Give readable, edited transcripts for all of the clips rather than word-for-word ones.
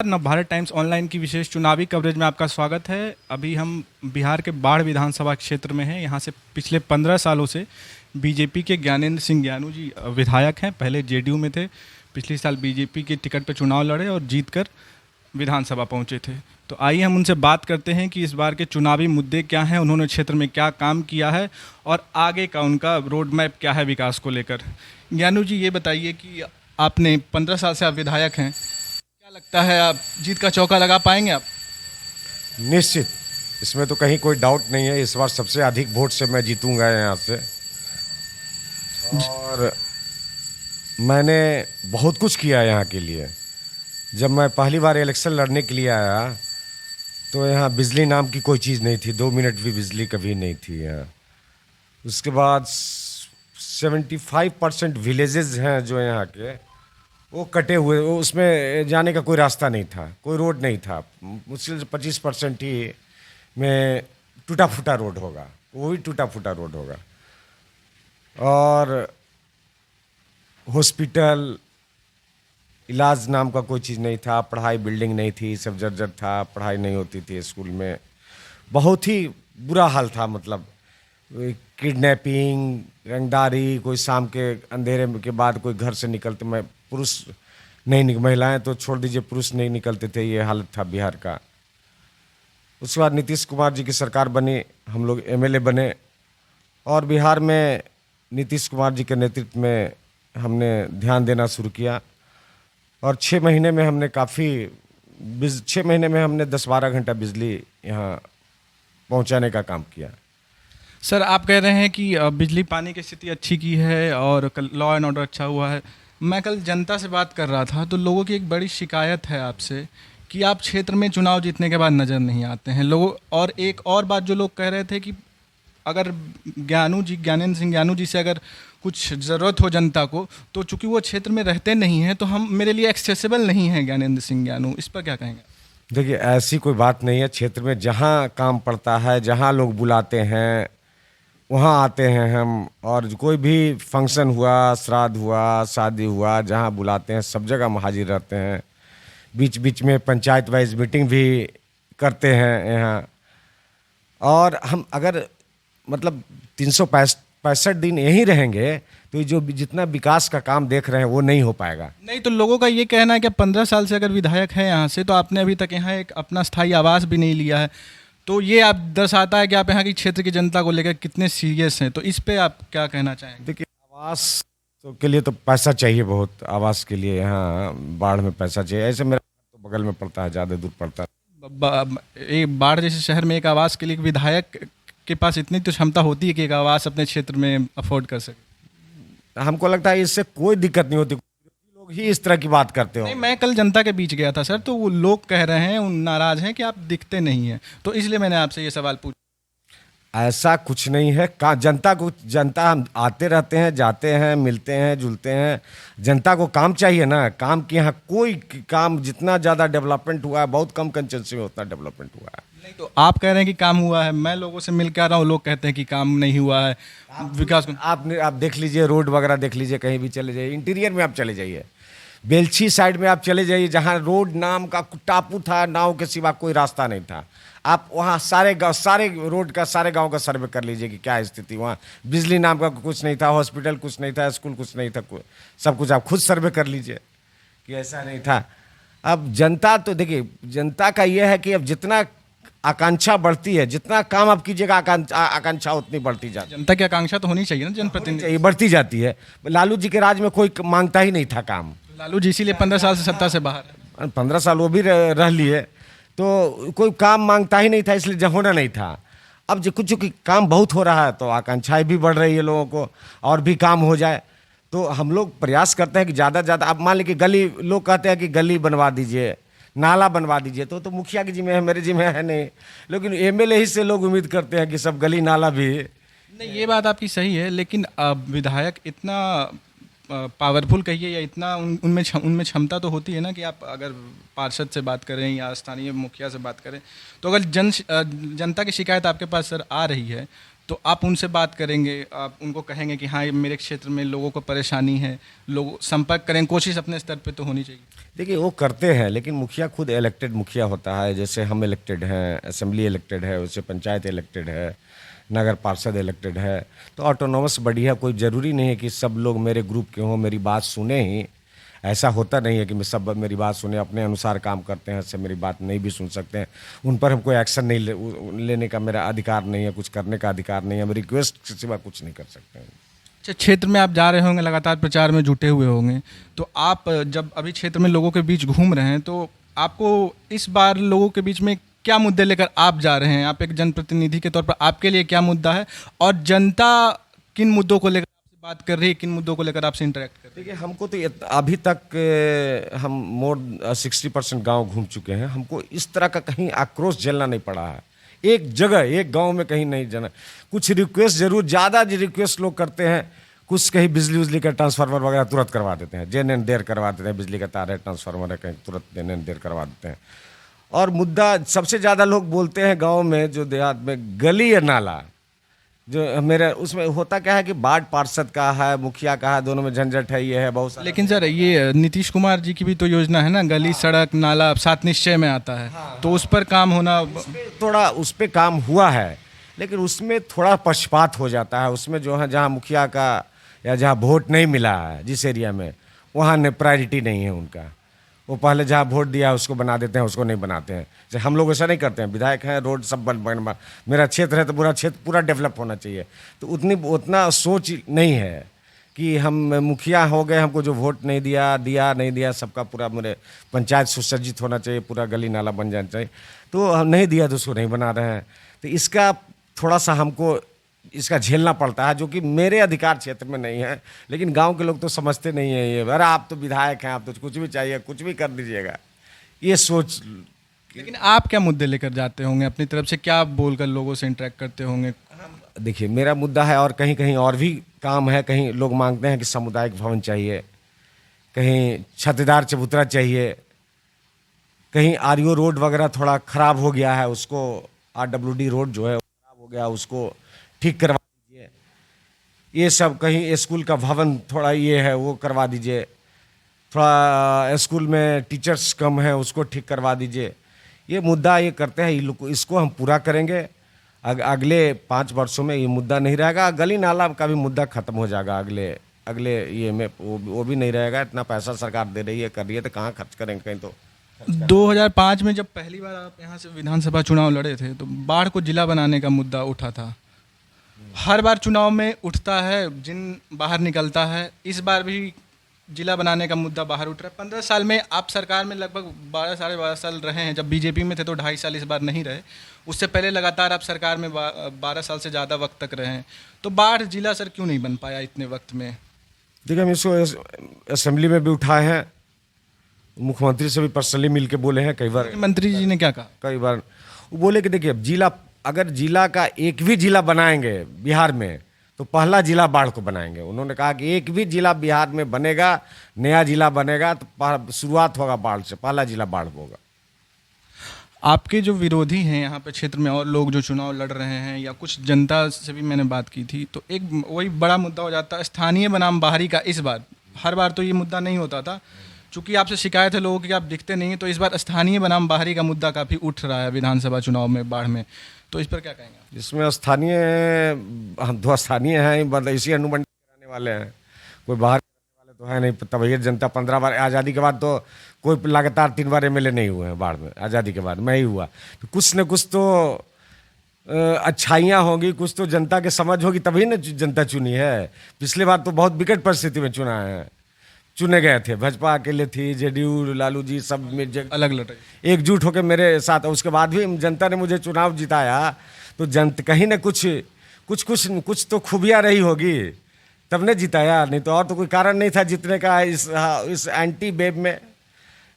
Navbharat times online की विशेष चुनावी coverage में आपका स्वागत है। अभी हम बिहार के बाढ़ विधानसभा क्षेत्र में हैं। यहाँ से पिछले 15 सालों से बीजेपी के ज्ञानेंद्र सिंह ज्ञानू जी विधायक हैं। पहले जेडीयू में थे, पिछले साल बीजेपी के टिकट पर चुनाव लड़े और जीतकर विधानसभा पहुँचे थे। तो आइए हम उनसे बात करते हैं कि इस बार के चुनावी मुद्दे क्या हैं, उन्होंने क्षेत्र में क्या काम किया है और आगे का उनका रोड मैप क्या है विकास को लेकर। ज्ञानू जी, ये बताइए कि आपने 15 साल से आप विधायक हैं, क्या लगता है आप जीत का चौका लगा पाएंगे आप? निश्चित, इसमें तो कहीं कोई डाउट नहीं है। इस बार सबसे अधिक वोट से मैं जीतूंगा यहाँ से। और मैंने बहुत कुछ किया यहाँ के लिए। जब मैं पहली बार इलेक्शन लड़ने के लिए आया तो यहाँ बिजली नाम की कोई चीज़ नहीं थी, 2 मिनट भी बिजली कभी नहीं थी यहाँ। उसके बाद 75% विलेजेस हैं जो यहाँ के, वो कटे हुए, वो उसमें जाने का कोई रास्ता नहीं था, कोई रोड नहीं था। मुश्किल से 25% ही में टूटा फूटा रोड होगा, वो भी टूटा फूटा रोड होगा। और हॉस्पिटल, इलाज नाम का कोई चीज़ नहीं था, पढ़ाई बिल्डिंग नहीं थी, सब जर्जर था, पढ़ाई नहीं होती थी स्कूल में। बहुत ही बुरा हाल था। मतलब किडनैपिंग, रंगदारी, कोई शाम के अंधेरे के बाद कोई घर से निकलते, मैं पुरुष नहीं, महिलाएं तो छोड़ दीजिए, पुरुष नहीं निकलते थे, ये हालत था बिहार का। उसके बाद नीतीश कुमार जी की सरकार बनी, हम लोग एमएलए बने और बिहार में नीतीश कुमार जी के नेतृत्व में हमने ध्यान देना शुरू किया। और 6 महीने में हमने 6 महीने में हमने 10-12 घंटा बिजली यहाँ पहुँचाने का काम किया। सर, आप कह रहे हैं कि बिजली पानी की स्थिति अच्छी की है और लॉ एंड ऑर्डर अच्छा हुआ है। मैं कल जनता से बात कर रहा था तो लोगों की एक बड़ी शिकायत है आपसे कि आप क्षेत्र में चुनाव जीतने के बाद नज़र नहीं आते हैं लोगों। और एक और बात जो लोग कह रहे थे कि अगर ज्ञानेंद्र सिंह ज्ञानू जी से अगर कुछ ज़रूरत हो जनता को, तो चूंकि वो क्षेत्र में रहते नहीं हैं तो हम मेरे लिए एक्सेसिबल नहीं है ज्ञानेंद्र सिंह ज्ञानू। इस पर क्या कहेंगे? देखिए, ऐसी कोई बात नहीं है। क्षेत्र में जहाँ काम पड़ता है, जहाँ लोग बुलाते हैं, वहाँ आते हैं हम। और कोई भी फंक्शन हुआ, श्राद्ध हुआ, शादी हुआ, जहाँ बुलाते हैं सब जगह हम हाजिर रहते हैं। बीच बीच में पंचायत वाइज मीटिंग भी करते हैं यहाँ। और हम अगर मतलब 365 दिन यहीं रहेंगे तो जो जितना विकास का काम देख रहे हैं वो नहीं हो पाएगा। नहीं, तो लोगों का ये कहना है कि 15 साल से अगर विधायक है यहाँ से, तो आपने अभी तक यहाँ एक अपना स्थायी आवास भी नहीं लिया है। तो ये आप दर्शाता है कि आप यहाँ की क्षेत्र की जनता को लेकर कितने सीरियस हैं। तो इस पे आप क्या कहना चाहेंगे? देखिए, आवास तो के लिए तो पैसा चाहिए बहुत। आवास के लिए यहाँ बाढ़ में पैसा चाहिए। ऐसे मेरा तो बगल में पड़ता है, ज़्यादा दूर पड़ता है। एक बाढ़ जैसे शहर में एक आवास के लिए विधायक के पास इतनी तो क्षमता होती है कि एक आवास अपने क्षेत्र में अफोर्ड कर सके। हमको लगता है इससे कोई दिक्कत नहीं होती। लोग ही इस तरह की बात करते हो। नहीं, मैं कल जनता के बीच गया था सर, तो वो लोग कह रहे हैं, नाराज हैं कि आप दिखते नहीं हैं। तो इसलिए मैंने आपसे ये सवाल पूछा। ऐसा कुछ नहीं है। जनता हम आते रहते हैं, जाते हैं, मिलते हैं, जुलते हैं। जनता को काम चाहिए ना। काम की यहाँ कोई काम जितना ज़्यादा डेवलपमेंट हुआ है, बहुत कम कंस्टिट्यूंसी में उतना डेवलपमेंट हुआ है। नहीं, तो आप कह रहे हैं कि काम हुआ है, मैं लोगों से मिल के आ रहा हूँ, लोग कहते हैं कि काम नहीं हुआ है। विकास को आप देख लीजिए, रोड वगैरह देख लीजिए, कहीं भी चले जाइए, इंटीरियर में आप चले जाइए, बेलछी साइड में आप चले जाइए, जहाँ रोड नाम का टापू था, नाव के सिवा कोई रास्ता नहीं था। आप वहाँ सारे रोड का, सारे गांव का सर्वे कर लीजिए कि क्या स्थिति। वहाँ बिजली नाम का कुछ नहीं था, हॉस्पिटल कुछ नहीं था, स्कूल कुछ नहीं था, सब कुछ आप खुद सर्वे कर लीजिए कि ऐसा नहीं था। अब जनता तो देखिए, जनता का यह है कि अब जितना आकांक्षा बढ़ती है, जितना काम आप कीजिएगा, आकांक्षा उतनी बढ़ती जाती है। जनता की आकांक्षा तो होनी चाहिए ना, जनप्रतिनिधि बढ़ती जाती है। लालू जी के राज में कोई मांगता ही नहीं था काम। लालू जी इसीलिए 15 साल से सत्ता से बाहर है। 15 साल वो भी रह लिए, तो कोई काम मांगता ही नहीं था, इसलिए होना नहीं था। अब जो कुछ काम बहुत हो रहा है तो आकांक्षाएं भी बढ़ रही है लोगों को, और भी काम हो जाए। तो हम लोग प्रयास करते हैं कि ज़्यादा से ज़्यादा। अब मान लीजिए गली, लोग कहते हैं कि गली बनवा दीजिए, नाला बनवा दीजिए, तो मुखिया की जिम्मे है, मेरे जिम्मे है नहीं। लेकिन एमएलए ही से लोग उम्मीद करते हैं कि सब गली नाला भी। नहीं, ये बात आपकी सही है, लेकिन विधायक इतना पावरफुल कहिए या इतना उनमें क्षमता तो होती है ना कि आप अगर पार्षद से बात करें या स्थानीय मुखिया से बात करें, तो अगर जनता की शिकायत आपके पास सर आ रही है तो आप उनसे बात करेंगे, आप उनको कहेंगे कि हाँ, मेरे क्षेत्र में लोगों को परेशानी है, लोग संपर्क करें, कोशिश अपने स्तर पे तो होनी चाहिए। देखिए वो करते हैं, लेकिन मुखिया खुद इलेक्टेड मुखिया होता है। जैसे हम इलेक्टेड हैं, असेंबली इलेक्टेड है, उससे पंचायत इलेक्टेड है, नगर पार्षद इलेक्टेड है। तो ऑटोनोमस बॉडी है, कोई ज़रूरी नहीं है कि सब लोग मेरे ग्रुप के हों, मेरी बात सुने ही। ऐसा होता नहीं है कि मैं सब मेरी बात सुने, अपने अनुसार काम करते हैं, सब मेरी बात नहीं भी सुन सकते हैं। उन पर हम कोई एक्शन नहीं लेने का मेरा अधिकार नहीं है, कुछ करने का अधिकार नहीं है। हम रिक्वेस्ट के सिवा कुछ नहीं कर सकते हैं। अच्छा, क्षेत्र में आप जा रहे होंगे, लगातार प्रचार में जुटे हुए होंगे, तो आप जब अभी क्षेत्र में लोगों के बीच घूम रहे हैं, तो आपको इस बार लोगों के बीच में क्या मुद्दे लेकर आप जा रहे हैं? आप एक जनप्रतिनिधि के तौर पर आपके लिए क्या मुद्दा है, और जनता किन मुद्दों को लेकर आपसे बात कर रही है, किन मुद्दों को लेकर आपसे इंटरेक्ट कर रही है? देखिए हमको तो अभी तक हम मोर 60% गांव घूम चुके हैं। हमको इस तरह का कहीं आक्रोश झेलना नहीं पड़ा है। एक जगह, एक गांव में कहीं नहीं जाना। कुछ रिक्वेस्ट जरूर, ज़्यादा रिक्वेस्ट लोग करते हैं। कुछ कहीं बिजली उजली का ट्रांसफार्मर वगैरह तुरंत करवा देते हैं, जेन एन देर करवा देते हैं। बिजली का तार है, ट्रांसफार्मर है, कहीं तुरंत जेन एन देर करवा देते हैं। और मुद्दा सबसे ज़्यादा लोग बोलते हैं गाँव में, जो देहात में, गली या नाला। जो मेरे उसमें होता क्या है कि वार्ड पार्षद का है, मुखिया का है, दोनों में झंझट है, ये है बहुत सारा। लेकिन सर, ये नीतीश कुमार जी की भी तो योजना है ना, गली सड़क नाला 7 निश्चय में आता है। तो उस पर काम होना, थोड़ा उस पर काम हुआ है, लेकिन उसमें थोड़ा पक्षपात हो जाता है। उसमें जो है, जहाँ मुखिया का या जहाँ वोट नहीं मिला है जिस एरिया में, वहाँ ने प्रायोरिटी नहीं है उनका। वो पहले जहाँ वोट दिया उसको बना देते हैं, उसको नहीं बनाते हैं। जैसे हम लोग ऐसा नहीं करते हैं। विधायक हैं, रोड सब बन मेरा क्षेत्र है तो पूरा क्षेत्र पूरा डेवलप होना चाहिए। तो उतना सोच नहीं है कि हम मुखिया हो गए, हमको जो वोट नहीं दिया नहीं दिया, सबका पूरा मेरे पंचायत सुसज्जित होना चाहिए, पूरा गली नाला बन जाना चाहिए। तो हम नहीं दिया तो उसको नहीं बना रहे हैं। तो इसका थोड़ा सा हमको इसका झेलना पड़ता है, जो कि मेरे अधिकार क्षेत्र में नहीं है। लेकिन गांव के लोग तो समझते नहीं है ये, अरे आप तो विधायक हैं, आप तो कुछ भी चाहिए कुछ भी कर दीजिएगा, ये सोच। लेकिन आप क्या मुद्दे लेकर जाते होंगे अपनी तरफ से? क्या बोलकर लोगों से इंटरेक्ट करते होंगे? देखिए मेरा मुद्दा है, और कहीं कहीं और भी काम है। कहीं लोग मांगते हैं कि सामुदायिक भवन चाहिए, कहीं छतदार चबूतरा चाहिए, कहीं आरओ रोड वगैरह थोड़ा ख़राब हो गया है, उसको RWD रोड जो है ख़राब हो गया, उसको ठीक करवा दीजिए। ये सब, कहीं स्कूल का भवन थोड़ा ये है, वो करवा दीजिए। थोड़ा स्कूल में टीचर्स कम है, उसको ठीक करवा दीजिए। ये मुद्दा ये करते हैं, इसको हम पूरा करेंगे। अगले 5 वर्षों में ये मुद्दा नहीं रहेगा। गली नाला का भी मुद्दा खत्म हो जाएगा अगले ये में, वो भी नहीं रहेगा। इतना पैसा सरकार दे रही है, कर रही है, तो कहाँ खर्च करेंगे? कहीं तो 2005 में जब पहली बार आप यहाँ से विधानसभा चुनाव लड़े थे, तो बाढ़ को जिला बनाने का मुद्दा उठा था। हर बार चुनाव में उठता है, जिन बाहर निकलता है। इस बार भी जिला बनाने का मुद्दा बाहर उठ रहा है। 15 साल में आप सरकार में लगभग 12 साल रहे हैं। जब बीजेपी में थे तो 2.5 साल इस बार नहीं रहे। उससे पहले लगातार आप सरकार में 12 साल से ज़्यादा वक्त तक रहे हैं। तो बाढ़ जिला सर क्यों नहीं बन पाया इतने वक्त में? देखिए हम इसको असेंबली में भी उठाए हैं, मुख्यमंत्री से भी पर्सनली मिल के बोले हैं कई बार। मंत्री जी ने क्या कहा? कई बार वो बोले कि देखिए जिला, अगर जिला का एक भी जिला बनाएंगे बिहार में, तो पहला जिला बाढ़ को बनाएंगे। उन्होंने कहा कि एक भी जिला बिहार में बनेगा, नया जिला बनेगा, तो शुरुआत होगा बाढ़ से, पहला जिला बाढ़ होगा। आपके जो विरोधी हैं यहाँ पे क्षेत्र में, और लोग जो चुनाव लड़ रहे हैं, या कुछ जनता से भी मैंने बात की थी, तो एक वही बड़ा मुद्दा हो जाता है स्थानीय बनाम बाहरी का। इस बार, हर बार तो ये मुद्दा नहीं होता था, चूँकि आपसे शिकायत है लोगों की, आप दिखते नहीं, तो इस बार स्थानीय बनाम बाहरी का मुद्दा काफ़ी उठ रहा है विधानसभा चुनाव में, बाढ़ में। तो इस पर क्या कहेंगे? इसमें स्थानीय, हम तो स्थानीय हैं, मतलब इसी अनुमंडल कराने वाले हैं, कोई बाहर वाले तो है नहीं। तबैयत जनता 15 बार आज़ादी के बाद तो कोई लगातार 3 बार MLA नहीं हुए हैं बाढ़ में। आज़ादी के बाद मैं ही हुआ, तो कुछ न कुछ तो अच्छाइयाँ होंगी, कुछ तो जनता के समझ होगी, तभी ना जनता चुनी है। पिछले बार तो बहुत विकट परिस्थिति में चुने गए थे। भाजपा अकेले थी, JDU, लालू जी सब में अलग लड़ रही, एकजुट होकर मेरे साथ। उसके बाद भी जनता ने मुझे चुनाव जिताया, तो कहीं ना कुछ तो खूबियाँ रही होगी, तब ने जिताया। नहीं तो और तो कोई कारण नहीं था जीतने का इस एंटी वेव में।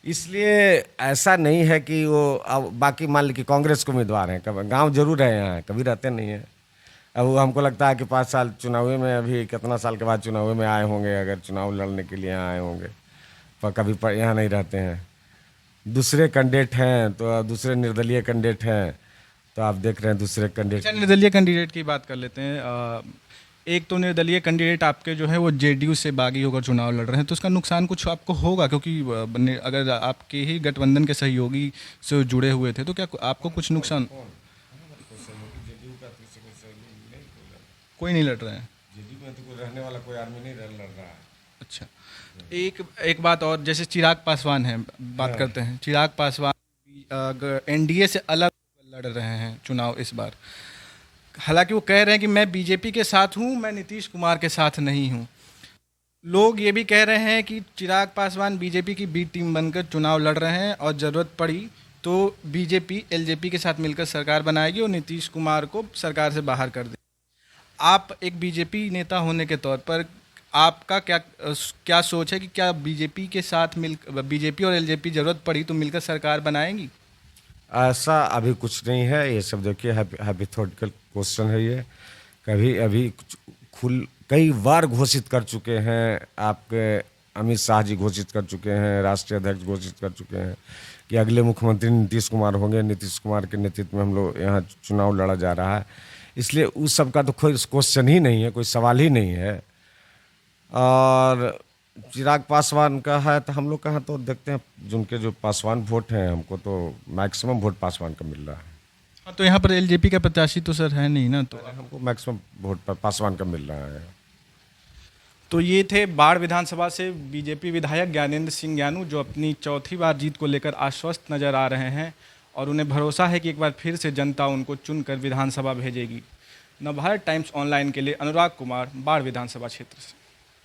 इसलिए ऐसा नहीं है कि वो अब बाकी मान ली कि कांग्रेस के उम्मीदवार हैं, कभी गाँव जरूर है, यहाँ कभी रहते नहीं हैं। अब हमको लगता है कि 5 साल चुनाव में, अभी कितना साल के बाद चुनाव में आए होंगे, अगर चुनाव लड़ने के लिए आए होंगे, पर कभी यहाँ नहीं रहते हैं। दूसरे कैंडिडेट हैं, तो दूसरे निर्दलीय कैंडिडेट हैं, तो आप देख रहे हैं दूसरे कैंडिडेट। निर्दलीय कैंडिडेट की बात कर लेते हैं। एक तो निर्दलीय कैंडिडेट आपके जो है वो जेडीयू से बागी होकर चुनाव लड़ रहे हैं, तो उसका नुकसान कुछ आपको होगा, क्योंकि अगर आपके ही गठबंधन के सहयोगी से जुड़े हुए थे तो क्या आपको कुछ नुकसान? कोई नहीं लड़ रहे हैं। जेडीयू में तो कोई रहने वाला कोई आदमी नहीं लड़ रहा है। अच्छा, एक एक बात और, जैसे चिराग पासवान है, बात करते हैं चिराग पासवान एनडीए से अलग लड़ रहे हैं चुनाव इस बार। हालांकि वो कह रहे हैं कि मैं बीजेपी के साथ हूं, मैं नीतीश कुमार के साथ नहीं हूं। लोग ये भी कह रहे हैं कि चिराग पासवान बीजेपी की बी टीम बनकर चुनाव लड़ रहे हैं और ज़रूरत पड़ी तो बीजेपी एलजेपी के साथ मिलकर सरकार बनाएगी और नीतीश कुमार को सरकार से बाहर कर देगी। आप एक बीजेपी नेता होने के तौर पर आपका क्या सोच है कि क्या बीजेपी के साथ बीजेपी और एलजेपी ज़रूरत पड़ी तो मिलकर सरकार बनाएंगी? ऐसा अभी कुछ नहीं है, ये सब देखिए हाइपोथेटिकल क्वेश्चन है ये। कभी अभी कई बार घोषित कर चुके हैं, आपके अमित शाह जी घोषित कर चुके हैं, राष्ट्रीय अध्यक्ष घोषित कर चुके हैं कि अगले मुख्यमंत्री नीतीश कुमार होंगे, नीतीश कुमार के नेतृत्व में हम लोग यहाँ चुनाव लड़ा जा रहा है। इसलिए उस सब का तो कोई क्वेश्चन ही नहीं है, कोई सवाल ही नहीं है। और चिराग पासवान का है तो हम लोग कहाँ तो देखते हैं, जिनके जो पासवान वोट हैं, हमको तो मैक्सिमम वोट पासवान का मिल रहा है। हाँ, तो यहाँ पर एलजेपी का प्रत्याशी तो सर है नहीं ना, तो हमको मैक्सिमम वोट पर पासवान का मिल रहा है। तो ये थे बाढ़ विधानसभा से बीजेपी विधायक ज्ञानेंद्र सिंह ज्ञानू, जो अपनी चौथी बार जीत को लेकर आश्वस्त नजर आ रहे हैं और उन्हें भरोसा है कि एक बार फिर से जनता उनको चुनकर विधानसभा भेजेगी। नवभारत टाइम्स ऑनलाइन के लिए अनुराग कुमार, बाढ़ विधानसभा क्षेत्र से।